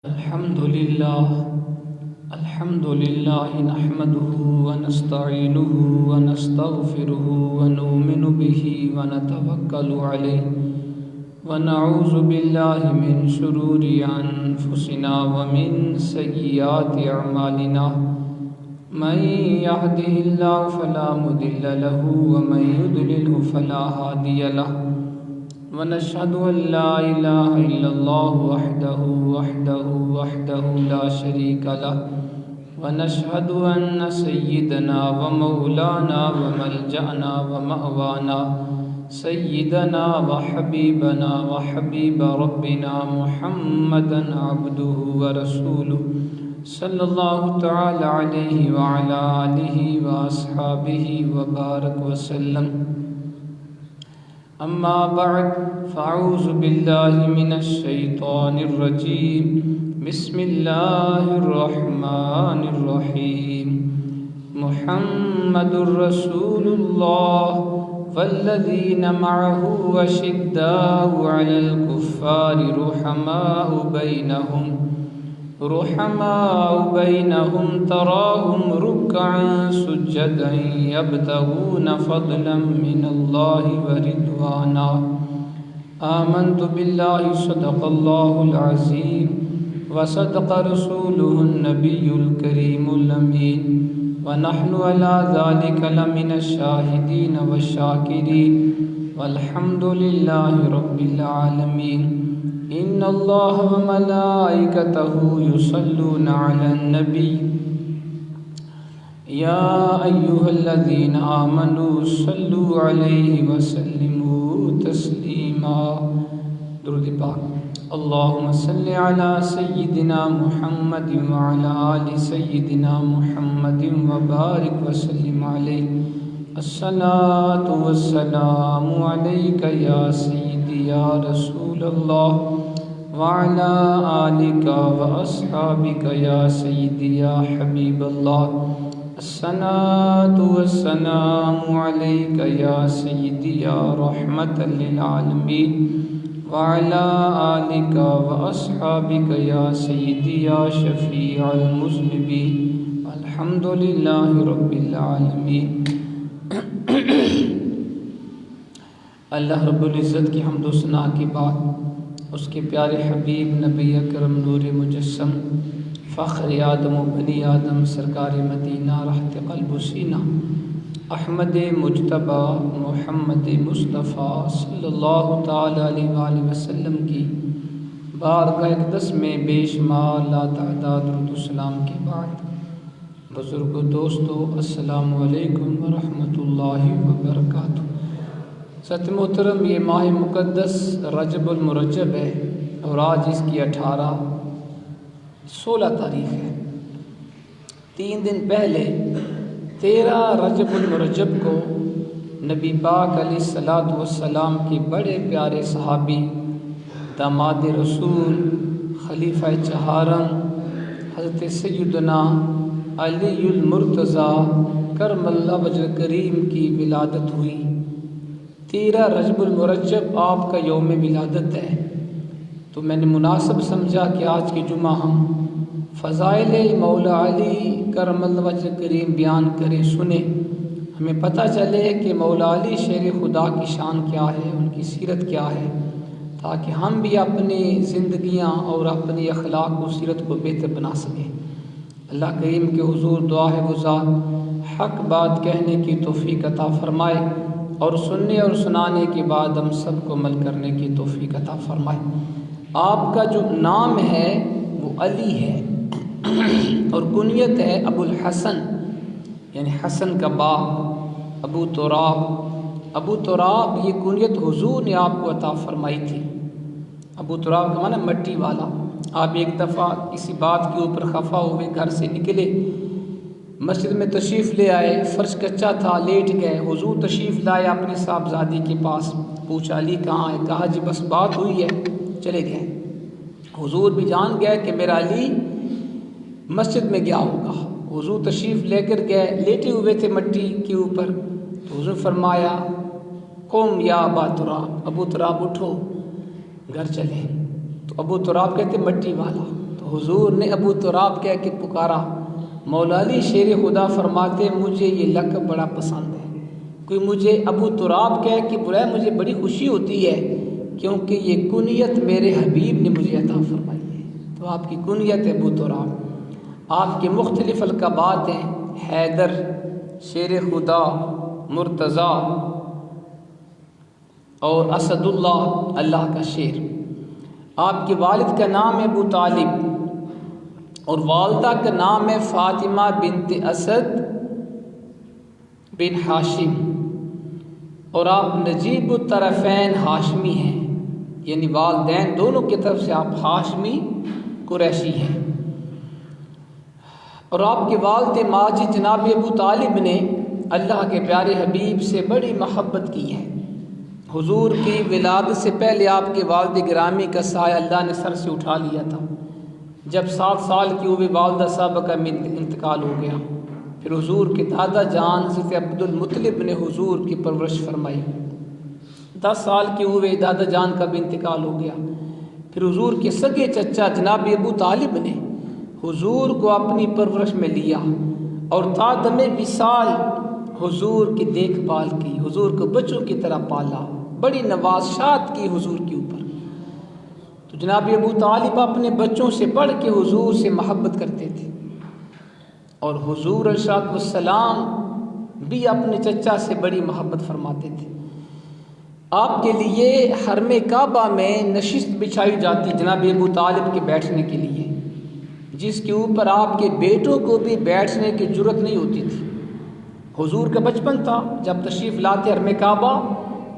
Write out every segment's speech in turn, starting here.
الحمد لله نحمده ونستعينه ونستغفره ونؤمن به ونتوكل عليه ونعوذ بالله من شرور أنفسنا ومن سيئات أعمالنا من يهده الله فلا مضل له ومن يضلله فلا هادي له ونشهد أن لا إله إلا الله وحده لا شريك له ونشهد أن سيدنا ومولانا وملجأنا ومأوانا سيدنا وحبيبنا وحبيب ربنا محمدا عبده ورسوله صلى الله تعالى عليه وعلى آله وأصحابه وبارك وسلم. أما بعد فأعوذ بالله من الشيطان الرجيم. بسم الله الرحمن الرحيم. محمد رسول الله والذين معه أشداء على الكفار رحماء بينهم تراهم ركعا سجدا يبتغون فضلا من الله ورضوانا. آمنت بالله صدق الله العظيم وصدق رسوله النبي الكريم الأمين ونحن على ذلك لمن الشاهدين والشاكرين والحمد لله رب العالمين. إن الله وملائكته يصلون على النبي يا أيها الذين آمنوا صلوا عليه وسلموا تسليما. درود پاک. اللهم صل على سيدنا محمد وعلى آل سيدنا محمد وبارك وسلم عليه. الصلاة والسلام عليك يا سيدي يا رسول الله وعلى آلك وأصحابك يا سيدي يا حبيب الله. الصلاة والسلام عليك يا سيدي يا رحمة للعالمين وعلى آلك وأصحابك يا سيدي يا شفيع المذنبين. الحمد لله رب العالمين. اللہ رب العزت کی حمد و ثنا کے بعد اس کے پیارے حبیب نبی اکرم نور مجسم فخر آدم و بنی آدم سرکار مدینہ رحمت قلب و سینہ احمد مجتبی محمد مصطفیٰ صلی اللہ تعالی علیہ وآلہ وسلم کی بارگاہ اقدس میں بے شمار لا تعداد درود و سلام کے بعد بزرگ و دوستو السلام علیکم ورحمۃ اللہ وبرکاتہ. ست محترم، یہ ماہ مقدس رجب المرجب ہے اور آج اس کی 16 تاریخ ہے. 3 دن پہلے 13 رجب المرجب کو نبی پاک علیہ الصلاۃ والسلام کے بڑے پیارے صحابی داماد رسول خلیفہ چہارم حضرت سیدنا علی المرتضیٰ کرم اللہ وجہ کریم کی ولادت ہوئی. 13 رجب المرجب آپ کا یوم ولادت ہے، تو میں نے مناسب سمجھا کہ آج کی جمعہ ہم فضائل مولا علی کرم اللہ وجہ کریم بیان کریں، سنیں، ہمیں پتہ چلے کہ مولا علی شیر خدا کی شان کیا ہے، ان کی سیرت کیا ہے، تاکہ ہم بھی اپنی زندگیاں اور اپنی اخلاق و سیرت کو بہتر بنا سکیں. اللہ کریم کے حضور دعا ہے وہ ذات حق بات کہنے کی توفیق عطا فرمائے اور سننے اور سنانے کے بعد ہم سب کو عمل کرنے کی توفیق عطا فرمائے. آپ کا جو نام ہے وہ علی ہے اور کنیت ہے ابو الحسن، یعنی حسن کا باپ ابو تراب. ابو تراب یہ کنیت حضور نے آپ کو عطا فرمائی تھی. ابو تراب کا معنی مٹی والا. آپ ایک دفعہ کسی بات کے اوپر خفا ہوئے گھر سے نکلے، مسجد میں تشریف لے آئے، فرش کچا تھا، لیٹ گئے. حضور تشریف لائے اپنے صاحبزادی کے پاس، پوچھا علی کہاں ہے؟ کہا جی بس بات ہوئی ہے، چلے گئے. حضور بھی جان گئے کہ میرا علی مسجد میں گیا ہوگا. حضور تشریف لے کر گئے، لیٹے ہوئے تھے مٹی کے اوپر، تو حضور فرمایا قم یا ابا تراب، ابو تراب اٹھو گھر چلے. تو ابو تراب کہتے مٹی والا. تو حضور نے ابو تراب کہہ کے پکارا۔ مولا علی شیر خدا فرماتے مجھے یہ لقب بڑا پسند ہے، کوئی مجھے ابو تراب کہہ کے بلائے مجھے بڑی خوشی ہوتی ہے، کیونکہ یہ کنیت میرے حبیب نے مجھے عطا فرمائی ہے۔ تو آپ کی کنیت ہے ابو تراب۔ آپ کے مختلف القابات ہیں، حیدر، شیر خدا، مرتضیٰ اور اسد اللہ، اللہ کا شیر۔ آپ کے والد کا نام ہے ابو طالب اور والدہ کا نام ہے فاطمہ بنت اسد بن ہاشم، اور آپ نجیب الطرفین ہاشمی ہیں، یعنی والدین دونوں کی طرف سے آپ ہاشمی قریشی ہیں۔ اور آپ کے والد ماجد جناب ابو طالب نے اللہ کے پیارے حبیب سے بڑی محبت کی ہے۔ حضور کی ولادت سے پہلے آپ کے والد گرامی کا سایہ اللہ نے سر سے اٹھا لیا تھا۔ جب 7 سال کی ہوئی والدہ صاحبہ کا انتقال ہو گیا، پھر حضور کے دادا جان حضرت عبد المطلب نے حضور کی پرورش فرمائی۔ 10 سال کے ہوئے دادا جان کا بھی انتقال ہو گیا، پھر حضور کے سگے چچا جناب ابو طالب نے حضور کو اپنی پرورش میں لیا اور تا دم وصال حضور کی دیکھ بھال کی، حضور کو بچوں کی طرح پالا، بڑی نوازشات کی حضور کے اوپر۔ تو جناب ابو طالب اپنے بچوں سے بڑھ کے حضور سے محبت کرتے تھے، اور حضور علیہ السلام بھی اپنے چچا سے بڑی محبت فرماتے تھے۔ آپ کے لیے حرم کعبہ میں نشست بچھائی جاتی جناب ابو طالب کے بیٹھنے کے لیے، جس کے اوپر آپ کے بیٹوں کو بھی بیٹھنے کی جرت نہیں ہوتی تھی۔ حضور کا بچپن تھا، جب تشریف لاتے حرم کعبہ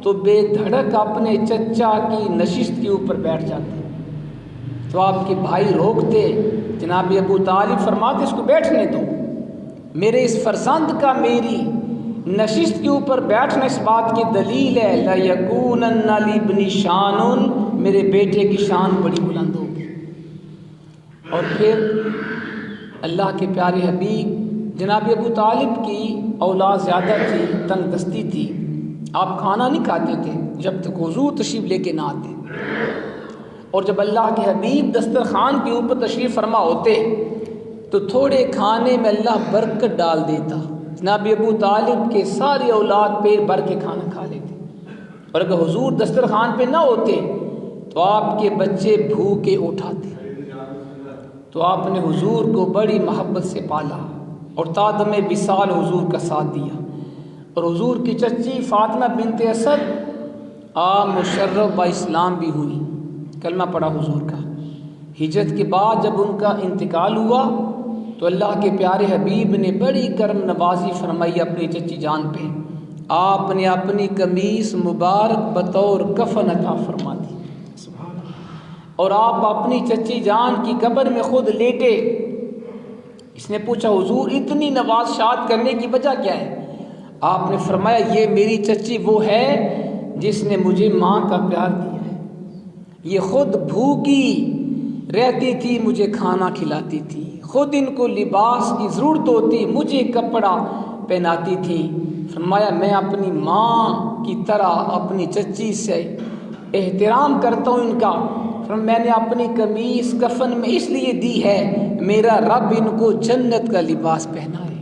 تو بے دھڑک اپنے چچا کی نشست کے اوپر بیٹھ جاتے، تو آپ کے بھائی روکتے، جناب ابو طالب فرماتے اس کو بیٹھنے دو، میرے اس فرزند کا میری نشست کے اوپر بیٹھنا اس بات کی دلیل ہے لَيَكُونَنَّ لِابْنِ شَانٌ، میرے بیٹے کی شان بڑی بلند ہوگی۔ اور پھر اللہ کے پیارے حبیب جناب ابو طالب کی اولاد زیادہ تھی، تنگ دستی تھی، آپ کھانا نہیں کھاتے تھے جب تک حضور تشریف لے کے نہ آتے، اور جب اللہ کے حبیب دسترخوان کے اوپر تشریف فرما ہوتے تو تھوڑے کھانے میں اللہ برکت ڈال دیتا، جناب ابو طالب کے ساری اولاد پیٹ بھر کے کھانا کھا لیتے، اور اگر حضور دسترخوان پہ نہ ہوتے تو آپ کے بچے بھوکے اٹھاتے۔ تو آپ نے حضور کو بڑی محبت سے پالا اور تا دم وصال حضور کا ساتھ دیا، اور حضور کی چچی فاطمہ بنت اسد مشرف با اسلام بھی ہوئی، کلمہ پڑھا حضور کا۔ ہجرت کے بعد جب ان کا انتقال ہوا تو اللہ کے پیارے حبیب نے بڑی کرم نوازی فرمائی اپنی چچی جان پہ، آپ نے اپنی قمیص مبارک بطور کفن عطا فرما دی، اور آپ اپنی چچی جان کی قبر میں خود لیٹے۔ اس نے پوچھا حضور اتنی نوازشات کرنے کی وجہ کیا ہے؟ آپ نے فرمایا یہ میری چچی وہ ہے جس نے مجھے ماں کا پیار دیا ہے، یہ خود بھوکی رہتی تھی، مجھے کھانا کھلاتی تھی، خود ان کو لباس کی ضرورت ہوتی، مجھے کپڑا پہناتی تھی۔ فرمایا میں اپنی ماں کی طرح اپنی چچی سے احترام کرتا ہوں ان کا۔ میں نے اپنی قمیص کفن میں اس لیے دی ہے میرا رب ان کو جنت کا لباس پہنائے،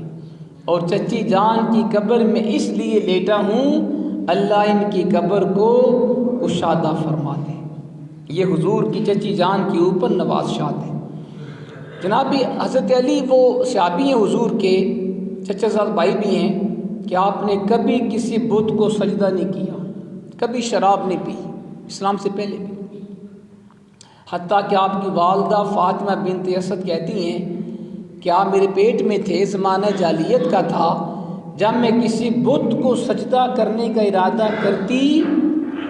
اور چچی جان کی قبر میں اس لیے لیٹا ہوں اللہ ان کی قبر کو کشادہ فرما دے۔ یہ حضور کی چچی جان کے اوپر نوازشات ہے۔ جناب حضرت علی وہ صحابی ہیں حضور کے، چچا زاد بھائی بھی ہیں، کہ آپ نے کبھی کسی بت کو سجدہ نہیں کیا، کبھی شراب نہیں پی، اسلام سے پہلے بھی۔ حتیٰ کہ آپ کی والدہ فاطمہ بنت اسد کہتی ہیں کہ آپ میرے پیٹ میں تھے، زمانہ جاہلیت کا تھا، جب میں کسی بت کو سجدہ کرنے کا ارادہ کرتی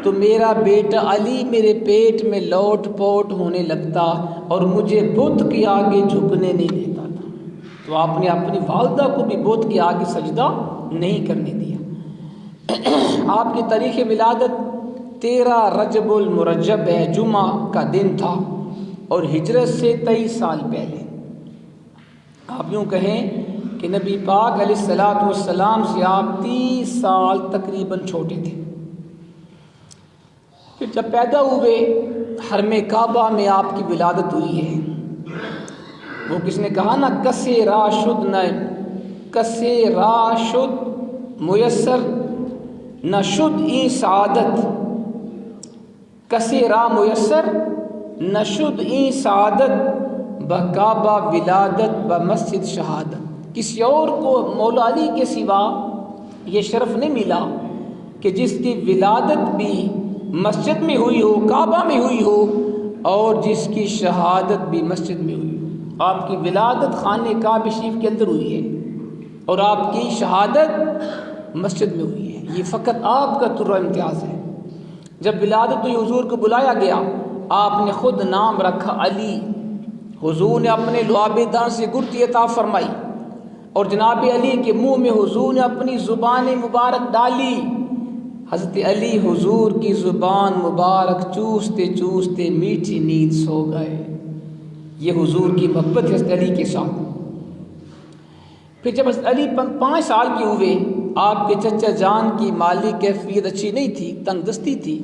تو میرا بیٹا علی میرے پیٹ میں لوٹ پوٹ ہونے لگتا اور مجھے بت کے آگے جھکنے نہیں دیتا تھا۔ تو آپ نے اپنی والدہ کو بھی بت کے آگے سجدہ نہیں کرنے دیا۔ آپ کی تاریخ ولادت 13 رجب المرجب ہے، جمعہ کا دن تھا، اور ہجرت سے 23 سال پہلے۔ آپ یوں کہیں کہ نبی پاک علیہ السلام سے آپ 30 سال تقریباً چھوٹے تھے۔ پھر جب پیدا ہوئے حرم کعبہ میں آپ کی ولادت ہوئی ہے، وہ کس نے کہا نا کسے راشد نہ کسے راشد میسر نہ شد ای سعادت، کسے را میسر نہ شد ای سعادت بکعبہ ولادت بمسجد شہادت۔ کسی اور کو مولا علی کے سوا یہ شرف نہیں ملا کہ جس کی ولادت بھی مسجد میں ہوئی ہو، کعبہ میں ہوئی ہو، اور جس کی شہادت بھی مسجد میں ہوئی ہو۔ آپ کی ولادت خانہ کعبہ شریف کے اندر ہوئی ہے اور آپ کی شہادت مسجد میں ہوئی ہے۔ یہ فقط آپ کا تر امتیاز ہے۔ جب ولادت ہوئی حضور کو بلایا گیا، آپ نے خود نام رکھا علی۔ حضور نے اپنے لعاب دان سے گرتی عطا فرمائی اور جناب علی کے منہ میں حضور نے اپنی زبان مبارک ڈالی۔ حضرت علی حضور کی زبان مبارک چوستے چوستے میٹھی نیند سو گئے۔ یہ حضور کی محبت ہے حضرت علی کے ساتھ۔ پھر جب حضرت علی 5 سال کے ہوئے، آپ کے چچا جان کی مالی کیفیت اچھی نہیں تھی، تنگ دستی تھی،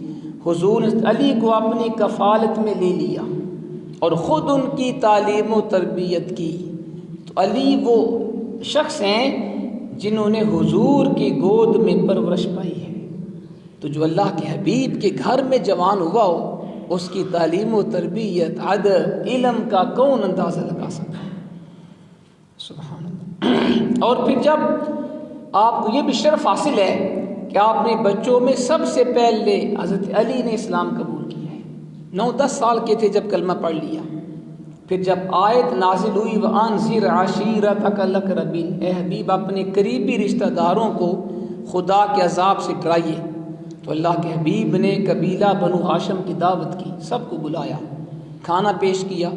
حضور نے حضرت علی کو اپنی کفالت میں لے لیا اور خود ان کی تعلیم و تربیت کی۔ تو علی وہ شخص ہیں جنہوں نے حضور کی گود میں پرورش پائی ہے۔ تو جو اللہ کے حبیب کے گھر میں جوان ہوا ہو، اس کی تعلیم و تربیت، ادب، علم کا کون اندازہ لگا سکتا ہے؟ سبحان اللہ۔ اور پھر جب آپ کو یہ بھی شرف حاصل ہے کہ آپ نے بچوں میں سب سے پہلے حضرت علی نے اسلام قبول کیا ہے۔ 9-10 سال کے تھے جب کلمہ پڑھ لیا۔ پھر جب آیت نازل ہوئی وَأَنذِرْ عَشِيرَتَكَ الْأَقْرَبِينَ، اے حبیب اپنے قریبی رشتہ داروں کو خدا کے عذاب سے ڈرائیے، تو اللہ کے حبیب نے قبیلہ بنو ہاشم کی دعوت کی، سب کو بلایا، کھانا پیش کیا۔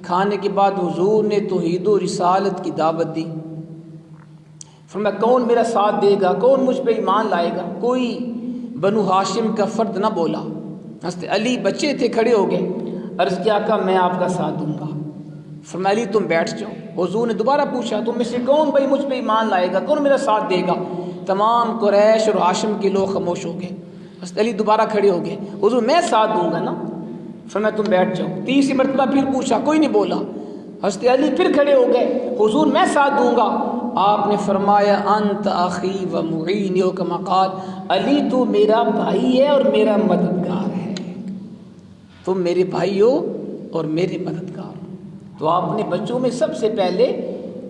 کھانے کے بعد حضور نے توحید و رسالت کی دعوت دی۔ فرمایا کون میرا ساتھ دے گا، کون مجھ پہ ایمان لائے گا؟ کوئی بنو ہاشم کا فرد نہ بولا۔ حضرت علی بچے تھے، کھڑے ہو گئے، عرض کیا کہ میں آپ کا ساتھ دوں گا۔ فرمایا علی تم بیٹھ جاؤ۔ حضور نے دوبارہ پوچھا تم میں سے کون بھائی مجھ پہ ایمان لائے گا، کون میرا ساتھ دے گا؟ تمام قریش اور ہاشم کے لوگ خاموش ہو گئے۔ حضرت علی دوبارہ کھڑے ہو گئے، حضور میں ساتھ دوں گا نا۔ فرمایا تم بیٹھ جاؤ۔ تیسری مرتبہ پھر پوچھا، کوئی نہیں بولا۔ حضرت علی پھر کھڑے ہو گئے، حضور میں ساتھ دوں گا۔ آپ نے فرمایا انت اخی و معینی کما قال، علی تو میرا بھائی ہے اور میرا مددگار ہے، تم میرے بھائی ہو اور میرے مددگار ہو۔ تو آپ نے بچوں میں سب سے پہلے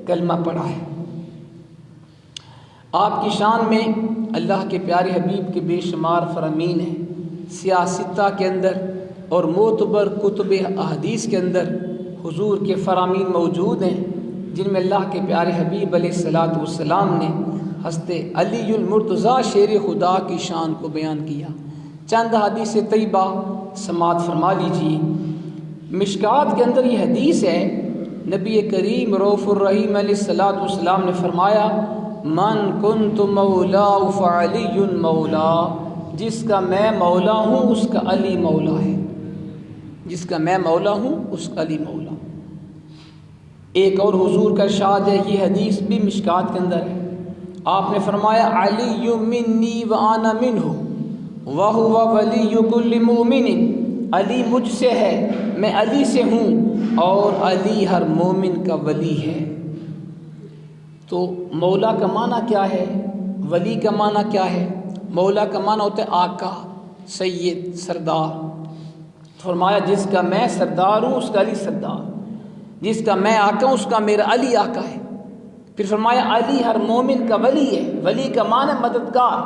کلمہ پڑھا ہے۔ آپ کی شان میں اللہ کے پیارے حبیب کے بے شمار فرامین ہیں۔ سیاستہ کے اندر اور معتبر کتب احادیث کے اندر حضور کے فرامین موجود ہیں، جن میں اللہ کے پیارے حبیب علیہ الصلاۃ والسلام نے حضرت علی المرتضیٰ شیر خدا کی شان کو بیان کیا۔ چند حدیث طیبہ سماعت فرما لیجیے۔ مشکات کے اندر یہ حدیث ہے، نبی کریم رؤوف الرحیم علیہ الصلاۃ والسلام نے فرمایا من کنت مولا فعلی مولا، جس کا میں مولا ہوں اس کا علی مولا ہے، جس کا میں مولا ہوں اس کا علی مولا۔ ایک اور حضور کا ارشاد ہے، یہ حدیث بھی مشکات کے اندر ہے، آپ نے فرمایا علی منی وانا منہ وہو ولی کل مومن، علی مجھ سے ہے میں علی سے ہوں اور علی ہر مومن کا ولی ہے۔ تو مولا کا معنی کیا ہے، ولی کا معنی کیا ہے؟ مولا کا معنی ہوتا ہے آقا، سید، سردار۔ فرمایا جس کا میں سردار ہوں اس کا علی سردار، جس کا میں آقا ہوں اس کا میرا علی آقا ہے۔ پھر فرمایا علی ہر مومن کا ولی ہے۔ ولی کا معنی مددگار۔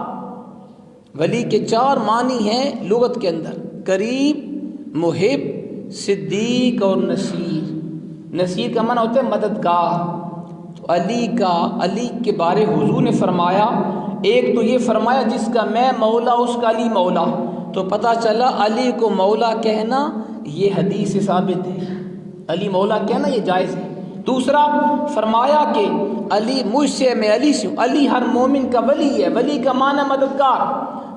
ولی کے 4 معنی ہیں لغت کے اندر، قریب، محب، صدیق اور نصیر۔ نصیر کا معنی ہوتا ہے مددگار۔ تو علی کے بارے حضور نے فرمایا، ایک تو یہ فرمایا جس کا میں مولا اس کا علی مولا، تو پتہ چلا علی کو مولا کہنا یہ حدیث سے ثابت ہے، علی مولا کہنا یہ جائز ہے۔ دوسرا فرمایا کہ علی مجھ سے میں علی سے ہوں، علی ہر مومن کا ولی ہے، ولی کا معنی مددگار،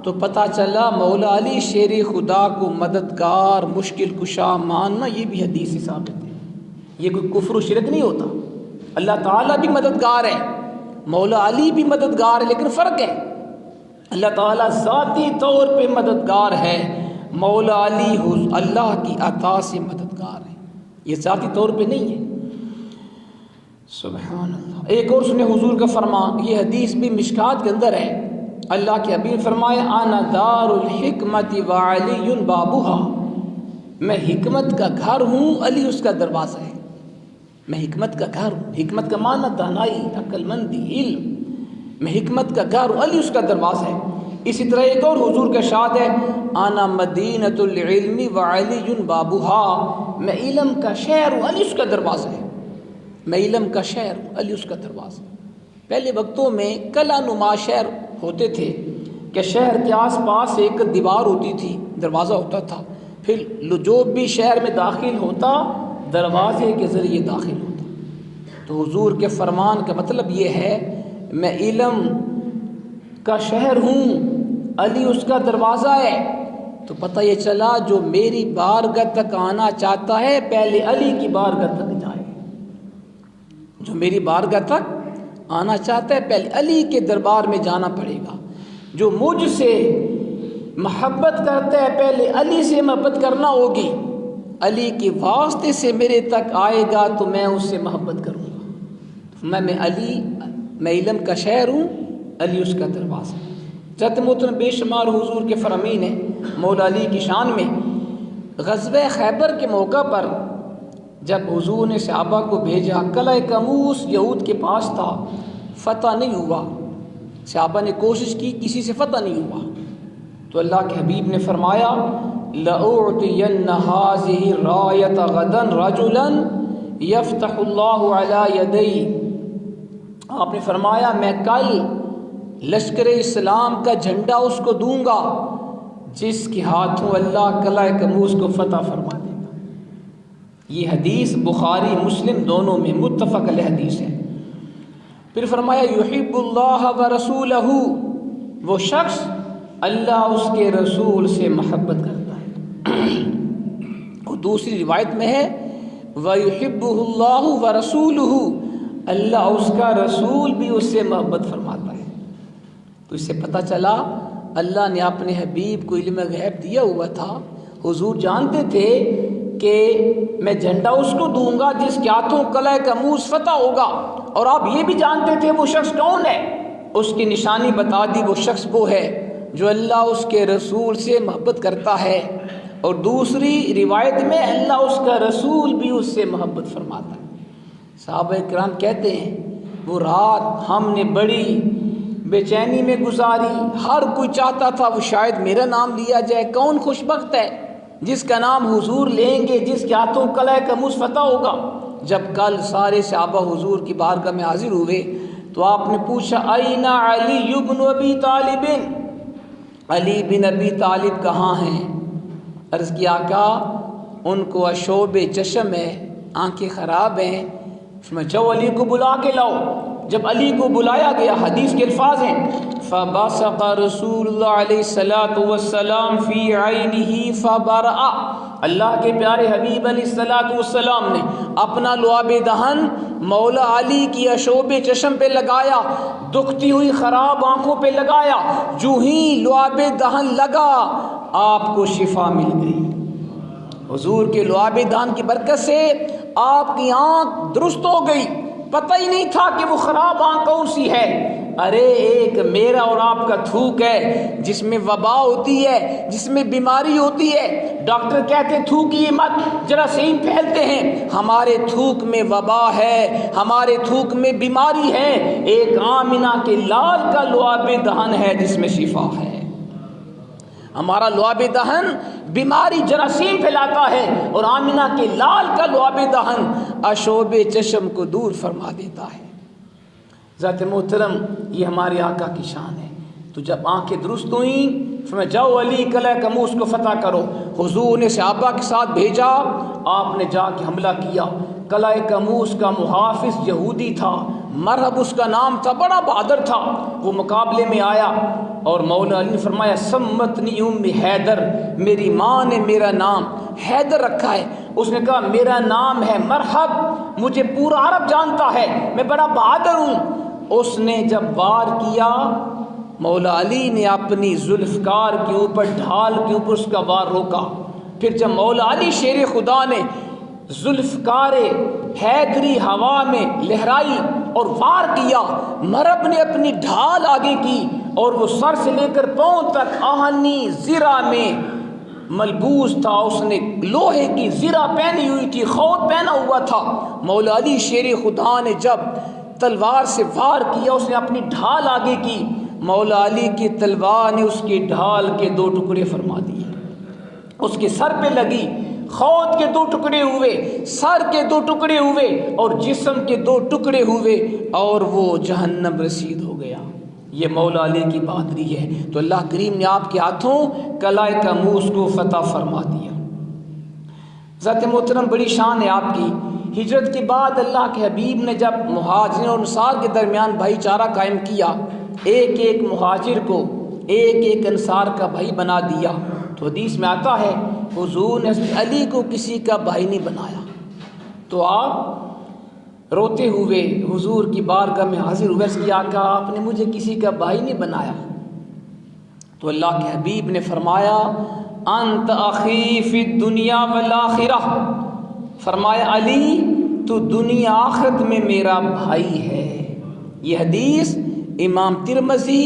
تو پتہ چلا مولا علی شیر خدا کو مددگار، مشکل کشا ماننا یہ بھی حدیث سے ثابت ہے۔ یہ کوئی کفر و شرک نہیں ہوتا۔ اللہ تعالیٰ بھی مددگار ہے، مولا علی بھی مددگار ہے، لیکن فرق ہے، اللہ تعالیٰ ذاتی طور پہ مددگار ہے، مولا علی اللہ کی عطا سے مددگار ہے، یہ ذاتی طور پہ نہیں ہے۔ سبحان اللہ۔ ایک اور سنے حضور کا فرمان، یہ حدیث بھی مشکات کے اندر ہے، اللہ کے حبیب فرمایا انا دار الحکمت وعلی بابها، میں حکمت کا گھر ہوں، علی اس کا دروازہ ہے۔ میں حکمت کا گھر ہوں، حکمت کا معنی دانائی، عقل مندی، علم، میں حکمت کا گھر ہوں، علی اس کا دروازہ ہے۔ اسی طرح ایک اور حضور کا ارشاد ہے انا مدینۃ العلم وعلی بابها، میں علم کا شہر ہوں، علی اس کا دروازہ ہے۔ میں علم کا شہر ہوں، علی اس کا دروازہ۔ پہلے وقتوں میں کلا نما شہر ہوتے تھے کہ شہر کے آس پاس ایک دیوار ہوتی تھی، دروازہ ہوتا تھا، پھر جو بھی شہر میں داخل ہوتا دروازے کے ذریعے داخل ہوتا۔ تو حضور کے فرمان کا مطلب یہ ہے میں علم کا شہر ہوں، علی اس کا دروازہ ہے۔ تو پتہ یہ چلا جو میری بارگاہ تک آنا چاہتا ہے پہلے علی کی بارگاہ تک جائے، جو میری بارگاہ تک آنا چاہتا ہے پہلے علی کے دربار میں جانا پڑے گا۔ جو مجھ سے محبت کرتا ہے پہلے علی سے محبت کرنا ہوگی، علی کے واسطے سے میرے تک آئے گا تو میں اس سے محبت کروں گا۔ میں علم کا شہر ہوں، علی اس کا دروازہ۔ حضرت محترم بے شمار حضور کے فرامین ہیں مولا علی کی شان میں۔ غزوہ خیبر کے موقع پر جب حضور نے صحابہ کو بھیجا، قلعہ کموس یہود کے پاس تھا، فتح نہیں ہوا، صحابہ نے کوشش کی، کسی سے فتح نہیں ہوا، تو اللہ کے حبیب نے فرمایا لَأُعْطِيَنَّ هَٰذِهِ الرَّايَةَ غَدًا رَجُلًا يَفْتَحُ اللَّهُ عَلَىٰ يَدَيْهِ، آپ نے فرمایا میں کل لشکر اسلام کا جھنڈا اس کو دوں گا جس کے ہاتھوں اللہ قلعہ کموس کو فتح فرما دے گا۔ یہ حدیث بخاری مسلم دونوں میں متفق علیہ حدیث ہے۔ پھر فرمایا یحب اللہ ورسولہ، وہ شخص اللہ اس کے رسول سے محبت کرتا ہے۔ اور دوسری روایت میں ہے وَيُحِبُّهُ اللَّهُ وَرَسُولُهُ، اللہ اس کا رسول بھی اس سے محبت فرماتا ہے۔ تو اس سے پتہ چلا اللہ نے اپنے حبیب کو علم غیب دیا ہوا تھا۔ حضور جانتے تھے کہ میں جھنڈا اس کو دوں گا جس کے ہاتھوں قلعہ کموس فتح ہوگا، اور آپ یہ بھی جانتے تھے وہ شخص کون ہے، اس کی نشانی بتا دی، وہ شخص وہ ہے جو اللہ اس کے رسول سے محبت کرتا ہے، اور دوسری روایت میں اللہ اس کا رسول بھی اس سے محبت فرماتا ہے۔ صحابہ کرام کہتے ہیں وہ رات ہم نے بڑی بے چینی میں گزاری، ہر کوئی چاہتا تھا وہ شاید میرا نام لیا جائے، کون خوش بخت ہے جس کا نام حضور لیں گے، جس کے ہاتھوں قلعہ کموس فتح ہوگا۔ جب کل سارے صحابہ حضور کی بارگاہ میں حاضر ہوئے تو آپ نے پوچھا این علی بن ابی طالب، علی بن ابی طالب کہاں ہیں؟ عرض کی آقا ان کو اشوب چشم ہے، آنکھیں خراب ہیں، میں جاؤ علی کو بلا کے لاؤ۔ جب علی کو بلایا گیا، حدیث کے الفاظ ہیں فَبَصَقَ رسول اللہ علیہ الصلوۃ والسلام فی عینہ فَبَرَأَ، اللہ کے پیارے حبیب علیہ الصلوۃ والسلام نے اپنا لعاب دہن مولا علی کی اشوب چشم پہ لگایا، دکھتی ہوئی خراب آنکھوں پہ لگایا، جو ہی لعاب دہن لگا آپ کو شفا مل گئی۔ حضور کے لعاب دہن کی برکت سے آپ کی آنکھ درست ہو گئی، پتہ ہی نہیں تھا کہ وہ خراب آنکھ کون سی ہے۔ ارے ایک میرا اور آپ کا تھوک ہے جس میں وبا ہوتی ہے، جس میں بیماری ہوتی ہے، ڈاکٹر کہتے تھوکیے مت، جراثیم پھیلتے ہیں، ہمارے تھوک میں وبا ہے، ہمارے تھوک میں بیماری ہے۔ ایک آمنہ کے لال کا لعاب دہن ہے جس میں شفا ہے۔ ہمارا لعاب دہن بیماری جراثیم پھیلاتا ہے، اور آمنہ کے لال کا لعاب دہن اشوب چشم کو دور فرما دیتا ہے۔ ذات محترم یہ ہمارے آقا کی شان ہے۔ تو جب آنکھیں درست ہوئیں فرمایا جاؤ علی قلعہ کموس کو فتح کرو۔ حضور نے صحابہ کے ساتھ بھیجا، آپ نے جا کے حملہ کیا۔ قلعہ کموس کا محافظ یہودی تھا، مرہب اس کا نام تھا، بڑا بہادر تھا، وہ مقابلے میں آیا اور مولا علی نے فرمایا سمتنی ام حیدر، میری ماں نے میرا نام حیدر رکھا ہے۔ اس نے کہا میرا نام ہے مرحب، مجھے پورا عرب جانتا ہے، میں بڑا بہادر ہوں۔ اس نے جب وار کیا مولا علی نے اپنی ذوالفقار کے اوپر ڈھال کے اوپر اس کا وار روکا۔ پھر جب مولا علی شیر خدا نے ذوالفقار حیدری ہوا میں لہرائی اور وار کیا۔ مرب نے اپنی ڈھال آگے کی اور وہ سر سے لے کر پاؤں تک آہنی زرہ میں ملبوس تھا۔ اس نے لوہے کی زرہ پہنی ہوئی تھی، خود پہنا ہوا تھا۔ مولا علی شیر خدا نے جب تلوار سے وار کیا، اس نے اپنی ڈھال آگے کی، مولا علی کی تلوار نے اس کی ڈھال کے 2 ٹکڑے فرما دیے۔ اس کے سر پہ لگی، خود کے 2 ٹکڑے ہوئے، سر کے 2 ٹکڑے ہوئے اور جسم کے 2 ٹکڑے ہوئے اور وہ جہنم رسید ہو گیا۔ یہ مولا علی کی بہادری ہے۔ تو اللہ کریم نے آپ کے ہاتھوں قلعہ کاموس کو فتح فرما دیا۔ ذات محترم، بڑی شان ہے آپ کی۔ ہجرت کے بعد اللہ کے حبیب نے جب مہاجرین اور انصار کے درمیان بھائی چارہ قائم کیا، ایک ایک مہاجر کو ایک ایک انصار کا بھائی بنا دیا، تو حدیث میں آتا ہے حضور نے علی کو کسی کا بھائی نہیں بنایا۔ تو آپ روتے ہوئے حضور کی بارگاہ میں حاضر ہوئے، کہ آقا آپ نے مجھے کسی کا بھائی نہیں بنایا۔ تو اللہ کے حبیب نے فرمایا انت اخی فی الدنیا والآخرہ، فرمایا علی تو دنیا آخرت میں میرا بھائی ہے۔ یہ حدیث امام ترمذی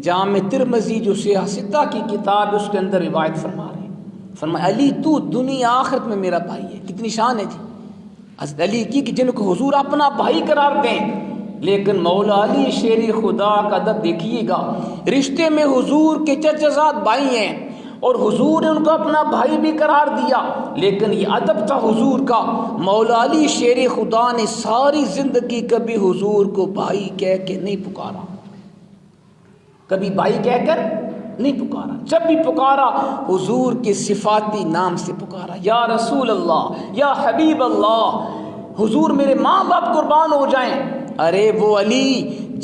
جامع ترمذی جو سیاہ ستہ کی کتاب ہے اس کے اندر روایت فرما رہے ہیں، فرمایا علی تو دنیا آخرت میں میرا بھائی ہے۔ کتنی شان ہے جی حضرت علی کی کہ جن کو حضور اپنا بھائی قرار دیں۔ لیکن مولا علی شیر خدا کا ادب دیکھیے گا، رشتے میں حضور کے چچا زاد بھائی ہیں اور حضور نے ان کو اپنا بھائی بھی قرار دیا، لیکن یہ ادب تھا حضور کا۔ مولا علی شیر خدا نے ساری زندگی کبھی حضور کو بھائی کہہ کے نہیں پکارا، کبھی بھائی کہہ کر نہیں پکارا۔ جب بھی پکارا حضور کے صفاتی نام سے پکارا، یا رسول اللہ، یا حبیب اللہ، حضور میرے ماں باپ قربان ہو جائیں۔ ارے وہ علی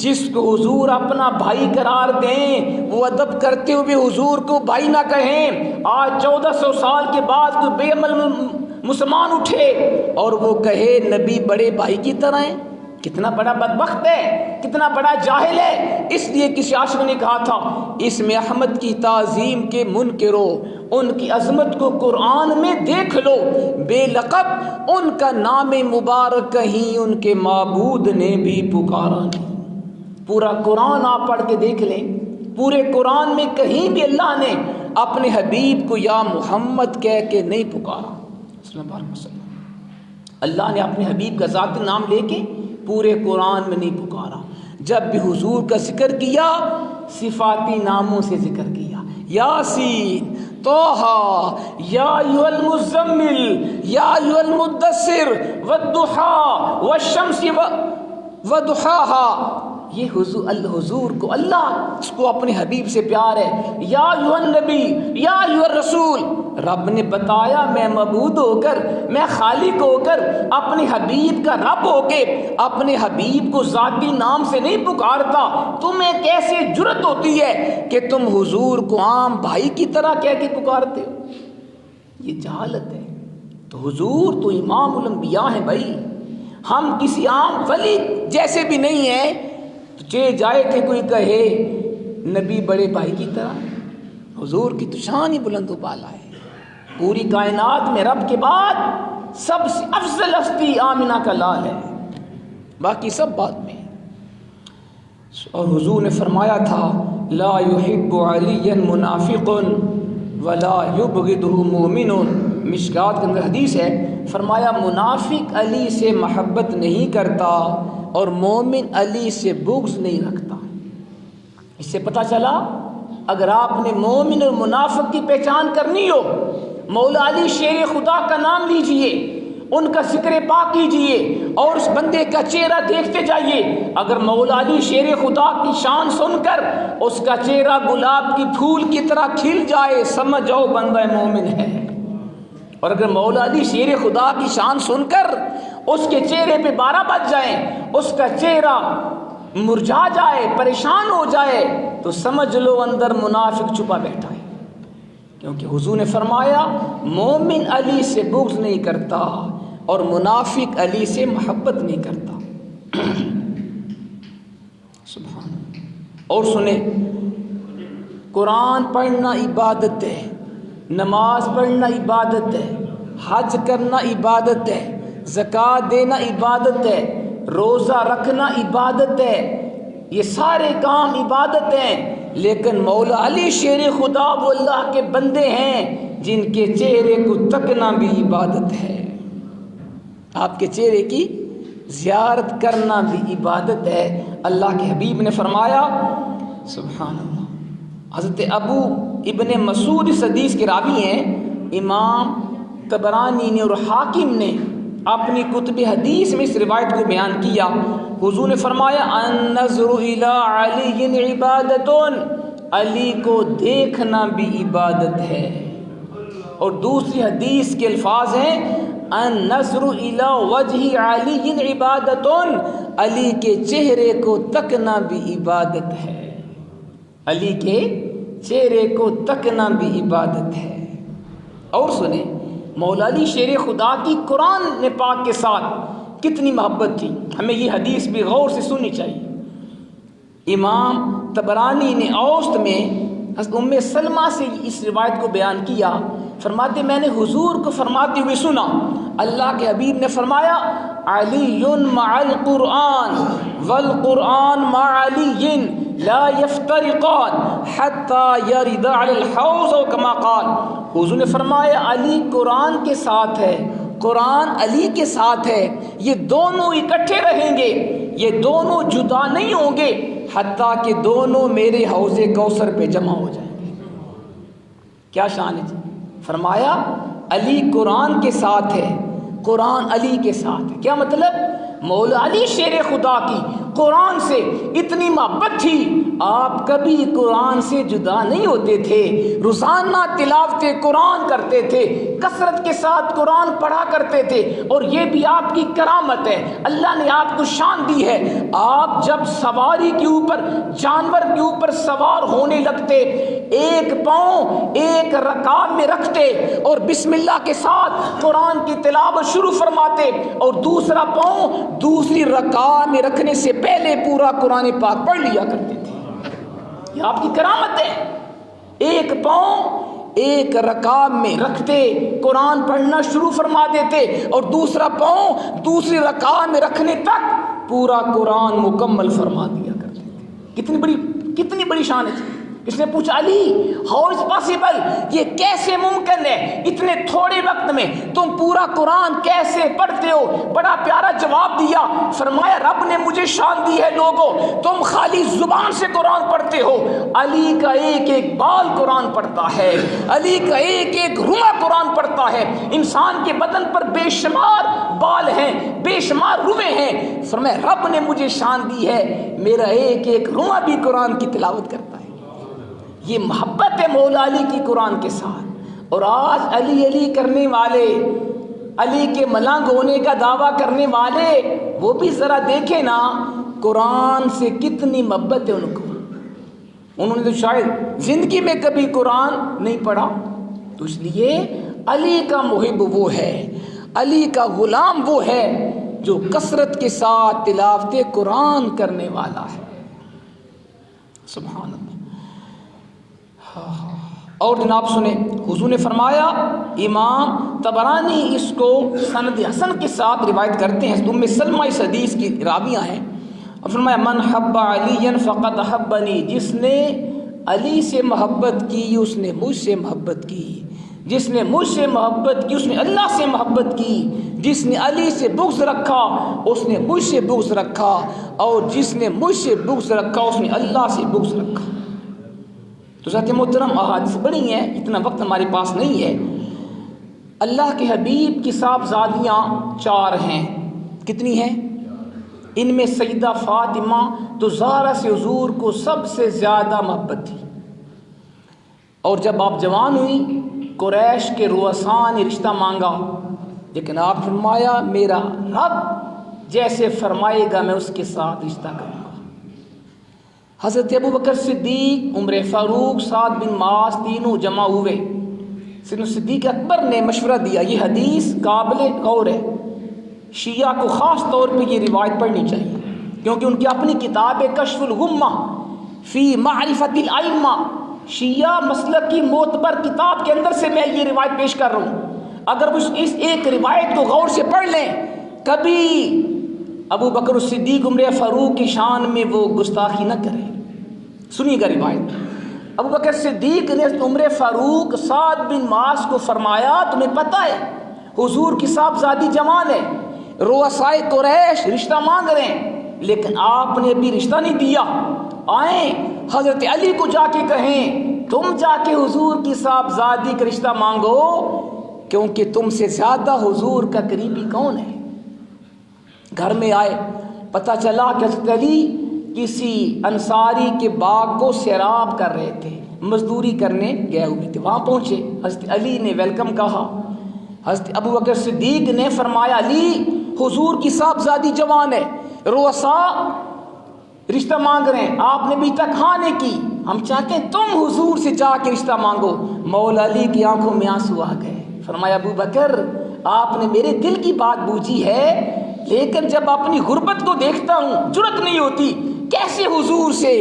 جس کو حضور اپنا بھائی قرار دیں، وہ ادب کرتے ہوئے حضور کو بھائی نہ کہیں۔ آج 1400 سال کے بعد کوئی بے عمل مسلمان اٹھے اور وہ کہے نبی بڑے بھائی کی طرح ہیں، کتنا بڑا بدبخت ہے، کتنا بڑا جاہل ہے۔ اس لیے کسی عاشق نے کہا تھا اس میں احمد کی تعظیم کے منکرو، ان کی عظمت کو قرآن میں دیکھ لو، بے لقب ان کا نام مبارک کہیں ان کے معبود نے بھی پکارا نہیں۔ پورا قرآن آپ پڑھ کے دیکھ لیں، پورے قرآن میں کہیں بھی اللہ نے اپنے حبیب کو یا محمد کہہ کے نہیں پکارا۔ اللہ نے اپنے حبیب کا ذاتی نام لے کے پورے قرآن میں نہیں پکارا۔ جب بھی حضور کا ذکر کیا صفاتی ناموں سے ذکر کیا، یاسین، طٰہٰ، یا ایھا المزمل، یا ایھا المدثر، والضحیٰ والشمس وضحاہا۔ یہ حضور کو اللہ اس کو اپنے حبیب سے پیار ہے۔ یا ایھا النبی، یا ایھا الرسول، رب نے بتایا میں معبود ہو کر، میں خالق ہو کر، اپنے حبیب کا رب ہو کے اپنے حبیب کو ذاتی نام سے نہیں پکارتا۔ تمہیں کیسے جرأت ہوتی ہے کہ تم حضور کو عام بھائی کی طرح کہہ کے پکارتے ہو؟ یہ جہالت ہے۔ تو حضور تو امام الانبیاء ہیں بھائی، ہم کسی عام ولی جیسے بھی نہیں ہیں۔ تو چے جائے کہ کوئی کہے نبی بڑے بھائی کی طرح، حضور کی تو شان ہی بلند و بالا ہے۔ پوری کائنات میں رب کے بعد سب سے افضل ہستی آمنہ کا لال ہے، باقی سب بعد میں۔ اور حضور نے فرمایا تھا لا يحب علی منافق ولا یبغضہ مومن، مشکات کے اندر حدیث ہے، فرمایا منافق علی سے محبت نہیں کرتا اور مومن علی سے بغض نہیں رکھتا۔ اس سے پتہ چلا اگر آپ نے مومن اور منافق کی پہچان کرنی ہو، مولا علی شیر خدا کا نام لیجئے، ان کا ذکر پاک کیجئے اور اس بندے کا چہرہ دیکھتے جائیے۔ اگر مولا علی شیر خدا کی شان سن کر اس کا چہرہ گلاب کی پھول کی طرح کھل جائے، سمجھ جاؤ بندہ مومن ہے۔ اور اگر مولا علی شیر خدا کی شان سن کر اس کے چہرے پہ 12 بج جائیں، اس کا چہرہ مرجھا جائے، پریشان ہو جائے، تو سمجھ لو اندر منافق چھپا بیٹھا ہے۔ کیونکہ حضور نے فرمایا مومن علی سے بغض نہیں کرتا اور منافق علی سے محبت نہیں کرتا۔ سبحان اللہ۔ اور سنیں، قرآن پڑھنا عبادت ہے، نماز پڑھنا عبادت ہے، حج کرنا عبادت ہے، زکوٰۃ دینا عبادت ہے، روزہ رکھنا عبادت ہے، یہ سارے کام عبادت ہیں، لیکن مولا علی شیر خدا وہ اللہ کے بندے ہیں جن کے چہرے کو تکنا بھی عبادت ہے، آپ کے چہرے کی زیارت کرنا بھی عبادت ہے۔ اللہ کے حبیب نے فرمایا سبحان اللہ، حضرت ابو ابن مسعود اس حدیث کے راوی ہیں، امام طبرانی نے اور حاکم نے اپنی کتب حدیث میں اس روایت کو بیان کیا۔ حضور نے فرمایا النظر الی علی عبادت، علی کو دیکھنا بھی عبادت ہے، اور دوسری حدیث کے الفاظ ہیں النظر الی وجہ علی عبادت، علی کے چہرے کو تکنا بھی عبادت ہے، علی کے چہرے کو تکنا بھی عبادت ہے۔ اور سنیں مولا علی شیر خدا کی قرآن پاک کے ساتھ کتنی محبت تھی، ہمیں یہ حدیث بھی غور سے سننی چاہیے۔ امام طبرانی نے اوسط میں حضرت ام سلمہ سے اس روایت کو بیان کیا، فرماتے میں نے حضور کو فرماتے ہوئے سنا، اللہ کے حبیب نے فرمایا علی مع القرآن والقرآن مع علی لا یفترقان حتی یرد علی الحوض او کما قال، حضور نے فرمایا علی قرآن کے ساتھ ہے، قرآن علی کے ساتھ ہے، یہ دونوں اکٹھے رہیں گے، یہ دونوں جدا نہیں ہوں گے حتیٰ کہ دونوں میرے حوض کوثر پہ جمع ہو جائیں گے۔ کیا شان ہے جی، فرمایا علی قرآن کے ساتھ ہے، قرآن علی کے ساتھ ہے، کیا مطلب؟ مولا علی شیر خدا کی قرآن سے اتنی محبت تھی، آپ کبھی قرآن سے جدا نہیں ہوتے تھے، روزانہ تلاوت قرآن کرتے تھے، کثرت کے ساتھ قرآن پڑھا کرتے تھے، اور یہ بھی آپ کی کرامت ہے، اللہ نے آپ کو شان دی ہے، آپ جب سواری کے اوپر جانور کے اوپر سوار ہونے لگتے، ایک پاؤں ایک رکعت میں رکھتے اور بسم اللہ کے ساتھ قرآن کی تلاوت شروع فرماتے، اور دوسرا پاؤں دوسری رکعت میں رکھنے سے پہلے پورا قرآن پاک پڑھ لیا کرتے تھے۔ یہ آپ کی کرامت ہے، ایک پاؤں ایک رکعت میں رکھتے قرآن پڑھنا شروع فرما دیتے، اور دوسرا پاؤں دوسری رکعت میں رکھنے تک پورا قرآن مکمل فرما دیا کرتے تھے۔ کتنی بڑی شان ہے۔ اس نے پوچھا علی ہاؤ از پاسبل، یہ کیسے ممکن ہے اتنے تھوڑے وقت میں تم پورا قرآن کیسے پڑھتے ہو؟ بڑا پیارا جواب دیا، فرمایا رب نے مجھے شان دی ہے، لوگوں تم خالی زبان سے قرآن پڑھتے ہو، علی کا ایک ایک بال قرآن پڑھتا ہے، علی کا ایک ایک روح قرآن پڑھتا ہے، انسان کے بدن پر بے شمار بال ہیں، بے شمار روحیں ہیں، فرمایا رب نے مجھے شان دی ہے، میرا ایک ایک روح بھی قرآن کی تلاوت کرتا ہے۔ یہ محبت ہے مولا علی کی قرآن کے ساتھ۔ اور آج علی علی کرنے والے، علی کے ملنگ ہونے کا دعویٰ کرنے والے، وہ بھی ذرا دیکھیں نا قرآن سے کتنی محبت ہے ان کو، انہوں نے تو شاید زندگی میں کبھی قرآن نہیں پڑھا، تو اس لیے علی کا محب وہ ہے، علی کا غلام وہ ہے جو کثرت کے ساتھ تلاوت قرآن کرنے والا ہے۔ سبحان اللہ۔ اور جناب سنیں حضور نے فرمایا، امام طبرانی اس کو سند حسن کے ساتھ روایت کرتے ہیں، ام سلمہ اس حدیث کی راویہ ہیں، اور فرمایا من حب علی فقد حبنی، جس نے علی سے محبت کی اس نے مجھ سے محبت کی، جس نے مجھ سے محبت کی اس نے اللہ سے محبت کی، جس نے علی سے بغض رکھا اس نے مجھ سے بغض رکھا، اور جس نے مجھ سے بغض رکھا اس نے اللہ سے بغض رکھا۔ تو ذات محترم احادیث بڑی ہیں، اتنا وقت ہمارے پاس نہیں ہے۔ اللہ کے حبیب کی صاحبزادیاں 4 ہیں، کتنی ہیں؟ ان میں سیدہ فاطمہ تو زہرا سے حضور کو سب سے زیادہ محبت تھی، اور جب آپ جوان ہوئی قریش کے رؤساء نے رشتہ مانگا، لیکن آپ فرمایا میرا رب جیسے فرمائے گا میں اس کے ساتھ رشتہ کروں گا۔ حضرت ابو بکر صدیق، عمر فاروق، سعد بن معاذ تینوں جمع ہوئے، سیدنا صدیق اکبر نے مشورہ دیا، یہ حدیث قابل غور ہے، شیعہ کو خاص طور پہ یہ روایت پڑھنی چاہیے، کیونکہ ان کی اپنی کتاب ہے کشف الغمہ فی معرفت الائمہ، شیعہ مسلک کی معتبر کتاب کے اندر سے میں یہ روایت پیش کر رہا ہوں۔ اگر اس ایک روایت کو غور سے پڑھ لیں کبھی ابو بکر صدیق عمر فاروق کی شان میں وہ گستاخی نہ کرے. سنیے گا روایت. ابو بکر صدیق نے عمر فاروق سعد بن معاذ کو فرمایا تمہیں پتہ ہے حضور کی صاحبزادی جوان ہے, رؤسائے قریش رشتہ مانگ رہے ہیں, لیکن آپ نے ابھی رشتہ نہیں دیا. آئیں حضرت علی کو جا کے کہیں تم جا کے حضور کی صاحبزادی کا رشتہ مانگو, کیونکہ تم سے زیادہ حضور کا قریبی کون ہے. گھر میں آئے, پتہ چلا کہ حضرت علی کسی انصاری کے باغ کو سیراب کر رہے تھے, مزدوری کرنے گئے ہوئے تھے. وہاں پہنچے, حضرت علی نے ویلکم کہا. حضرت ابو بکر صدیق نے فرمایا علی حضور کی صاحبزادی جوان ہے, رؤساء رشتہ مانگ رہے ہیں, آپ نے بھی تک ہاں نہیں کی, ہم چاہتے ہیں تم حضور سے جا کے رشتہ مانگو. مولا علی کی آنکھوں میں آنسو آ گئے. فرمایا ابو بکر آپ نے میرے دل کی بات بوجھی ہے, لیکن جب اپنی غربت کو دیکھتا ہوں جرأت نہیں ہوتی, کیسے حضور سے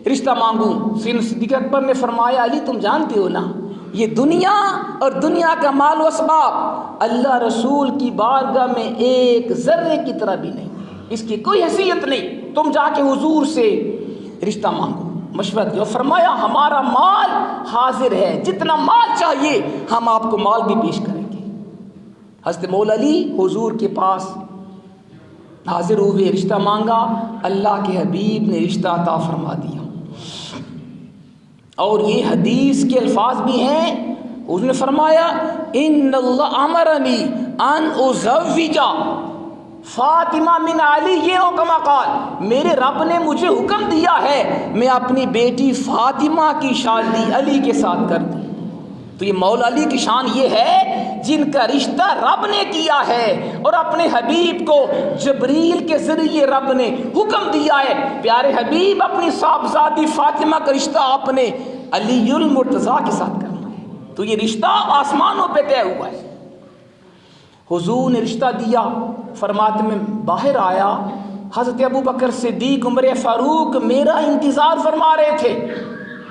رشتہ مانگوں. صدیق اکبر نے فرمایا علی تم جانتے ہو نا یہ دنیا اور دنیا کا مال و اسباب اللہ رسول کی بارگاہ میں ایک ذرے کی طرح بھی نہیں, اس کی کوئی حیثیت نہیں. تم جا کے حضور سے رشتہ مانگو, مشورہ دو. فرمایا ہمارا مال حاضر ہے, جتنا مال چاہیے ہم آپ کو مال بھی پیش کریں گے. حضرت مولا علی حضور کے پاس حاضر ہوئے, رشتہ مانگا, اللہ کے حبیب نے رشتہ عطا فرما دیا. اور یہ حدیث کے الفاظ بھی ہیں, اس نے فرمایا ان اللہ امرنی ان ازوج فاطمہ من علی, یہ ہو کما قال, میرے رب نے مجھے حکم دیا ہے میں اپنی بیٹی فاطمہ کی شادی علی کے ساتھ کر دوں. تو یہ مولا علی کی شان یہ ہے جن کا رشتہ رب نے کیا ہے اور اپنے حبیب کو جبریل کے ذریعے رب نے حکم دیا ہے. پیارے حبیب اپنی صاحبزادی فاطمہ کا رشتہ آپ نے علی المرتضیٰ کے ساتھ کرنا ہے. تو یہ رشتہ آسمانوں پہ طے ہوا ہے. حضور نے رشتہ دیا, فرماتے میں باہر آیا, حضرت ابو بکر صدیق عمر فاروق میرا انتظار فرما رہے تھے.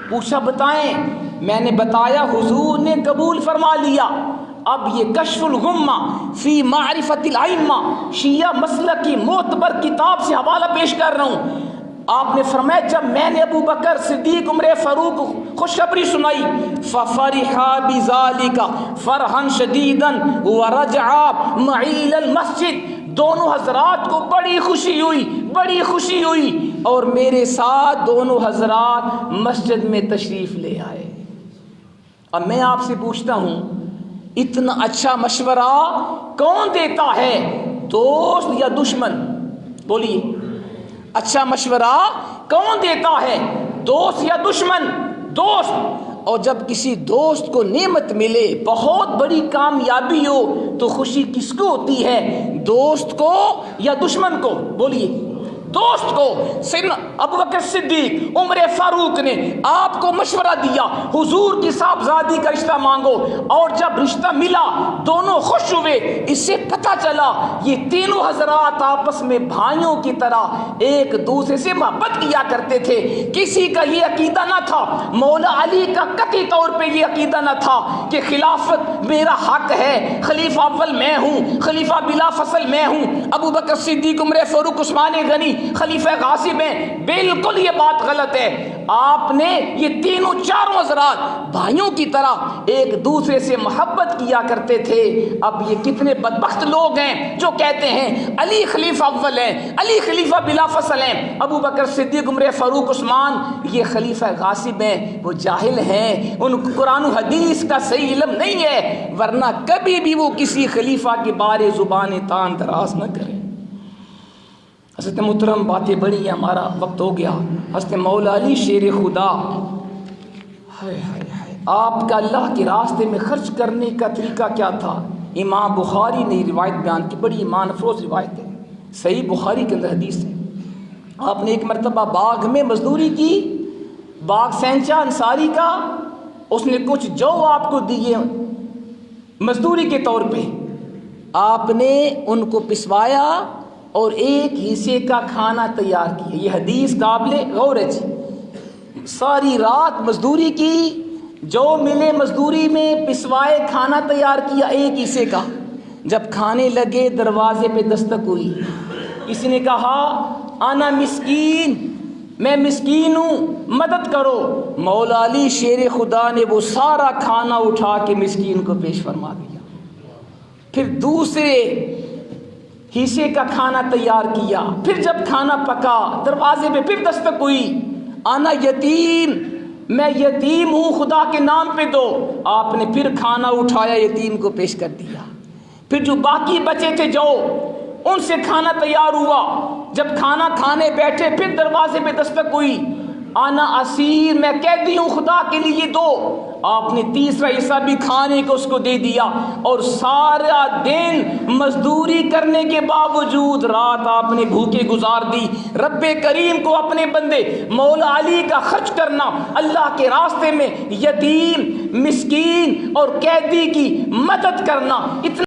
پوچھا بتائیں, میں نے بتایا, حضور نے قبول فرما لیا. اب یہ کشف الغمہ فی معرفت الائمہ شیعہ مسلک کی معتبر کتاب سے حوالہ پیش کر رہا ہوں. آپ نے فرمایا جب میں نے ابو بکر صدیق عمر فاروق خوشخبری سنائی ففرحا بذالک فرحا شدیدا ورجعا معی الی المسجد, دونوں حضرات کو بڑی خوشی ہوئی اور میرے ساتھ دونوں حضرات مسجد میں تشریف لے آئے. اب میں آپ سے پوچھتا ہوں اتنا اچھا مشورہ کون دیتا ہے, دوست یا دشمن؟ بولیے, اچھا مشورہ کون دیتا ہے, دوست یا دشمن؟ دوست. اور جب کسی دوست کو نعمت ملے, بہت بڑی کامیابی ہو, تو خوشی کس کو ہوتی ہے, دوست کو یا دشمن کو؟ بولیے. دوست کو. سیدنا ابو بکر صدیق عمر فاروق نے آپ کو مشورہ دیا حضور کی صاحبزادی کا رشتہ مانگو, اور جب رشتہ ملا دونوں خوش ہوئے. اس سے پتہ چلا یہ تینوں حضرات آپس میں بھائیوں کی طرح ایک دوسرے سے محبت کیا کرتے تھے. کسی کا یہ عقیدہ نہ تھا, مولا علی کا قطعی طور پہ یہ عقیدہ نہ تھا کہ خلافت میرا حق ہے, خلیفہ اول میں ہوں, خلیفہ بلا فصل میں ہوں, ابو بکر صدیق عمر فاروق عثمان غنی خلیفہ غاصب ہیں. بالکل یہ بات غلط ہے. آپ نے یہ تینوں چاروں حضرات بھائیوں کی طرح ایک دوسرے سے محبت کیا کرتے تھے. اب یہ کتنے بدبخت لوگ ہیں جو کہتے ہیں علی خلیفہ اول ہیں, علی خلیفہ بلا فصل ہیں, ابو بکر صدیق عمر فاروق عثمان یہ خلیفہ غاصب ہیں. وہ جاہل ہیں, ان کو قرآن و حدیث کا صحیح علم نہیں ہے, ورنہ کبھی بھی وہ کسی خلیفہ کے بارے زبان تان دراز نہ کریں. حضرت محترم باتیں بڑی ہیں, ہمارا وقت ہو گیا. حضرت مولا علی شیر خدا, آپ کا اللہ کے راستے میں خرچ کرنے کا طریقہ کیا تھا؟ امام بخاری نے روایت بیان کی, بڑی ایمان افروز روایت ہے, صحیح بخاری کے اندر حدیث ہے. آپ نے ایک مرتبہ باغ میں مزدوری کی, باغ سینچا انصاری کا, اس نے کچھ جو آپ کو دیے مزدوری کے طور پہ, آپ نے ان کو پسوایا اور ایک حصے کا کھانا تیار کیا. یہ حدیث قابل غور ہے جی. ساری رات مزدوری کی, جو ملے مزدوری میں پسوائے, کھانا تیار کیا ایک حصے کا. جب کھانے لگے دروازے پہ دستک ہوئی، کسی نے کہا انا مسکین، میں مسکین ہوں، مدد کرو۔ مولا علی شیر خدا نے وہ سارا کھانا اٹھا کے مسکین کو پیش فرما دیا۔ پھر دوسرے حصے کا کھانا تیار کیا، پھر جب کھانا پکا دروازے پہ پھر دستک ہوئی، انا یتیم، میں یتیم ہوں، خدا کے نام پہ دو۔ آپ نے پھر کھانا اٹھایا یتیم کو پیش کر دیا۔ پھر جو باقی بچے تھے جو ان سے کھانا تیار ہوا، جب کھانا کھانے بیٹھے پھر دروازے پہ دستک ہوئی، انا اسیر، میں قیدی ہوں، خدا کے لیے دو۔ آپ نے تیسرا حصہ بھی کھانے کو اس کو دے دیا، اور سارا دن مزدوری کرنے کے باوجود رات آپ نے بھوکے گزار دی۔ رب کریم کو اپنے بندے مولا علی کا خرچ کرنا، اللہ کے راستے میں یتیم، مسکین اور قیدی کی مدد کرنا اتنا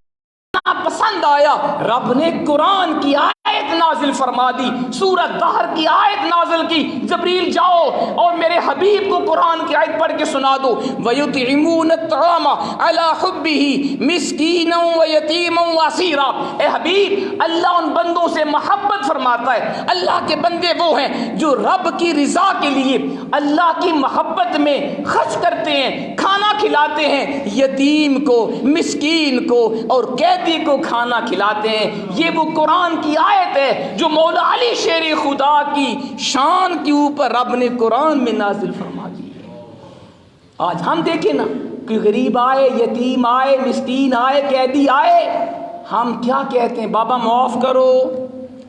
پسند آیا، رب نے قرآن کی آیت نازل فرما دی، سورہ دہر کی آیت نازل کی، جبریل جاؤ اور میرے حبیب کو قرآن کی آیت پڑھ کے سنا دو، وَيُطْعِمُونَ الطَّعَامَ عَلَى حُبِّهِ مِسْكِينًا وَيَتِيمًا وَأَسِيرًا۔ اے حبیب، اللہ ان بندوں سے محبت فرماتا ہے، اللہ کے بندے وہ ہیں جو رب کی رضا کے لیے اللہ کی محبت میں خرچ کرتے ہیں، کھانا کھلاتے ہیں، یتیم کو، مسکین کو اور قیدی کو کھانا کھلاتے ہیں۔ یہ وہ قرآن کی آیت ہے جو مولا علی شیر خدا کی شان کے اوپر رب نے قرآن میں نازل فرما دی ہے۔ آج ہم دیکھیں نا، کوئی غریب آئے، یتیم آئے، مسکین آئے، قیدی آئے، ہم کیا کہتے ہیں؟ بابا معاف کرو۔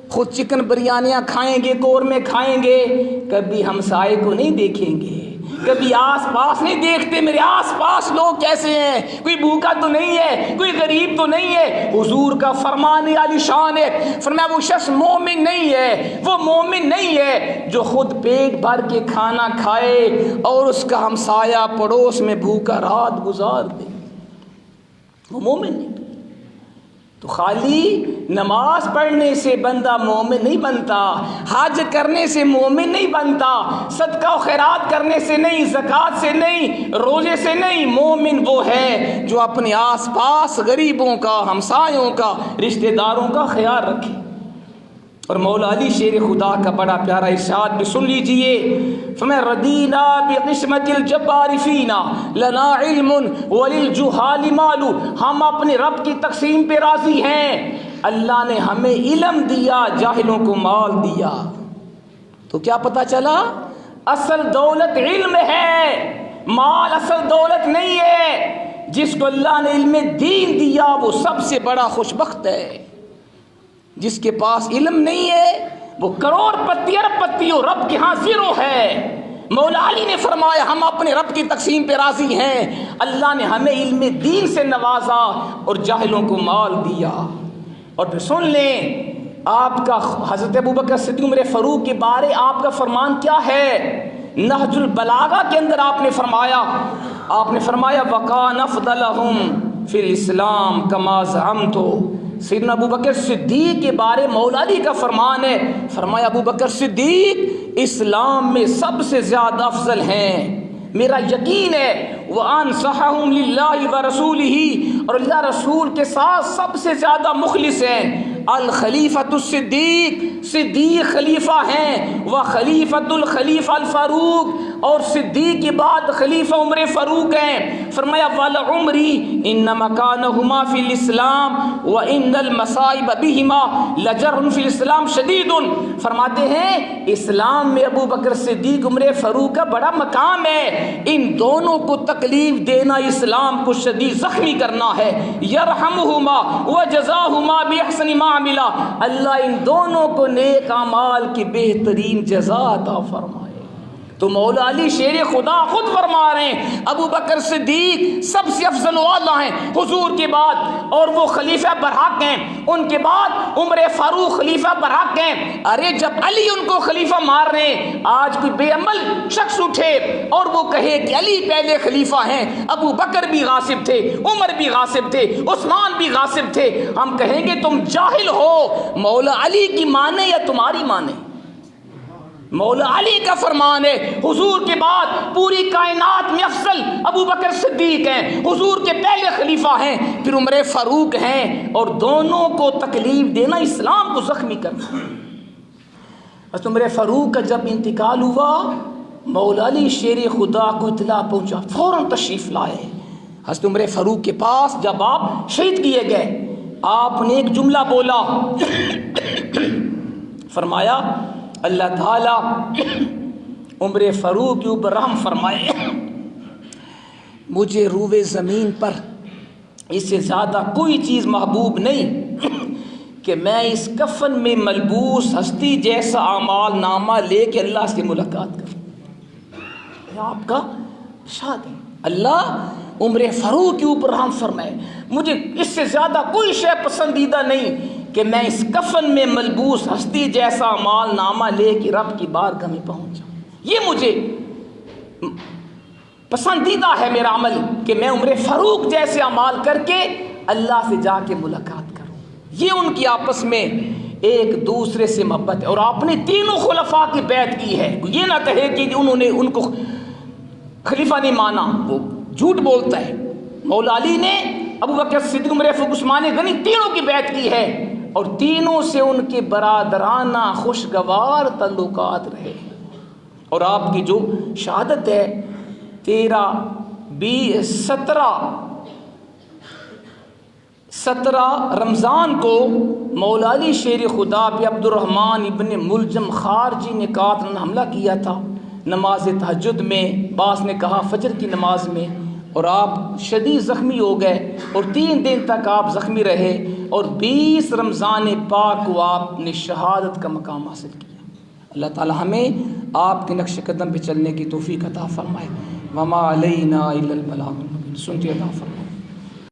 خود چکن بریانیاں کھائیں گے، قورمے کھائیں گے، کبھی ہمسائے کو نہیں دیکھیں گے، کبھی آس پاس نہیں دیکھتے میرے آس پاس لوگ کیسے ہیں، کوئی بھوکا تو نہیں ہے، کوئی غریب تو نہیں ہے۔ حضور کا فرمان عالی شان ہے، فرمایا وہ شخص مومن نہیں ہے، وہ مومن نہیں ہے جو خود پیٹ بھر کے کھانا کھائے اور اس کا ہمسایہ پڑوس میں بھوکا رات گزار دے، وہ مومن نہیں۔ تو خالی نماز پڑھنے سے بندہ مومن نہیں بنتا، حج کرنے سے مومن نہیں بنتا، صدقہ و خیرات کرنے سے نہیں، زکوٰۃ سے نہیں، روزے سے نہیں۔ مومن وہ ہے جو اپنے آس پاس غریبوں کا، ہمسایوں کا، رشتہ داروں کا خیال رکھے۔ اور مولا علی شیر خدا کا بڑا پیارا ارشاد بھی سن لیجئے، فرمایا رضینا بقسمت الجبار فینا لنا علم وللجہال مال، ہم اپنے رب کی تقسیم پہ راضی ہیں، اللہ نے ہمیں علم دیا، جاہلوں کو مال دیا۔ تو کیا پتہ چلا؟ اصل دولت علم ہے، مال اصل دولت نہیں ہے۔ جس کو اللہ نے علم دین دیا وہ سب سے بڑا خوش بخت ہے۔ جس کے پاس علم نہیں ہے وہ کروڑ پتی ارب پتی ہو، رب کے ہاں زیرو ہے۔ مولا علی نے فرمایا ہم اپنے رب کی تقسیم پہ راضی ہیں، اللہ نے ہمیں علم دین سے نوازا اور جاہلوں کو مال دیا۔ اور پھر سن لیں آپ کا حضرت ابوبکر صدیق عمر فاروق کے بارے آپ کا فرمان کیا ہے۔ نہج البلاغہ کے اندر آپ نے فرمایا وَقَانَ أَفْضَلَهُمْ فِي الْإِسْلَامِ كَمَا زَعَمْتُ۔ سیدنا ابوبکر صدیق کے بارے مولا علی کا فرمان ہے، فرمایا ابوبکر صدیق اسلام میں سب سے زیادہ افضل ہیں، میرا یقین ہے۔ وَأَنصَحَهُمْ لِلَّهِ وَرَسُولِهِ، اور اللہ رسول کے ساتھ سب سے زیادہ مخلص ہیں۔ الخلیفۃ الصدیق، صدیق خلیفہ ہیں، وخلیفۃ الخلیفہ الفاروق، اور صدیق کے بعد خلیفہ عمر فاروق ہیں۔ فرمایا وَلَعُمْرِي إِنَّ مَكَانَهُمَا فِي الْإِسْلَامِ وَإِنَّ الْمَصَائِبَ بِهِمَا لَجَرٌ فِي الْإِسْلَامِ شَدِيدٌ۔ فرماتے ہیں اسلام میں ابو بکر صدیق عمر فاروق کا بڑا مقام ہے، ان دونوں کو تکلیف دینا اسلام کو شدید زخمی کرنا ہے۔ یرحمہما وجزاہما بِأَحْسَنِ مَا عَمِلَا، اللہ ان دونوں کو نیک اعمال کی بہترین جزا عطا فرمائے۔ تو مولا علی شیر خدا خود فرما رہے ہیں ابو بکر صدیق سب سے افضل والا ہیں حضور کے بعد، اور وہ خلیفہ برحق ہیں، ان کے بعد عمر فاروق خلیفہ برحق ہیں۔ ارے جب علی ان کو خلیفہ مار رہے ہیں، آج کوئی بے عمل شخص اٹھے اور وہ کہے کہ علی پہلے خلیفہ ہیں، ابو بکر بھی غاصب تھے، عمر بھی غاصب تھے، عثمان بھی غاصب تھے، ہم کہیں گے تم جاہل ہو، مولا علی کی مانے یا تمہاری مانے؟ مولا علی کا فرمان ہے، حضور کے بعد پوری کائنات میں افضل ابو بکر صدیق ہیں، حضور کے پہلے خلیفہ ہیں، پھر عمر فاروق ہیں، اور دونوں کو تکلیف دینا اسلام کو زخمی کرنا۔ بس عمر فاروق کا جب انتقال ہوا، مولا علی شیر خدا کو اطلاع پہنچا، فوراً تشریف لائے حضرت عمر فاروق کے پاس۔ جب آپ شہید کیے گئے، آپ نے ایک جملہ بولا، فرمایا اللہ تعالیٰ عمر فاروق کے اوپر رحم فرمائے، مجھے روئے زمین پر اس سے زیادہ کوئی چیز محبوب نہیں کہ میں اس کفن میں ملبوس ہستی جیسا اعمال نامہ لے کے اللہ سے ملاقات کروں۔ یہ آپ کا ارشاد ہے، اللہ عمر فاروق کے اوپر رحم فرمائے، مجھے اس سے زیادہ کوئی شے پسندیدہ نہیں کہ میں اس کفن میں ملبوس ہستی جیسا اعمال نامہ لے کے رب کی بارگاہ میں پہنچ جاؤں۔ یہ مجھے پسندیدہ ہے میرا عمل کہ میں عمر فاروق جیسے اعمال کر کے اللہ سے جا کے ملاقات کروں۔ یہ ان کی آپس میں ایک دوسرے سے محبت ہے، اور آپ نے تینوں خلفاء کی بیعت کی ہے۔ یہ نہ کہے کہ انہوں نے ان کو خلیفہ نہیں مانا، وہ جھوٹ بولتا ہے۔ مولا علی نے، ابو بکر صدیق، عمر فاروق، عثمان غنی تینوں کی بیعت کی ہے، اور تینوں سے ان کے برادرانہ خوشگوار تعلقات رہے۔ اور آپ کی جو شہادت ہے 17 رمضان کو مولا علی شیر خدا پہ عبد الرحمن ابن ملجم خارجی نے قاتل حملہ کیا تھا نماز تہجد میں، بعض نے کہا فجر کی نماز میں، اور آپ شدید زخمی ہو گئے، اور 3 دن تک آپ زخمی رہے، اور 20 رمضان پاک کو آپ نے شہادت کا مقام حاصل کیا۔ اللہ تعالی ہمیں آپ کے نقش قدم پہ چلنے کی توفیق عطا فرمائے۔ وما علینا الا البلاغ المبین۔ سنتے عطا فرمائے۔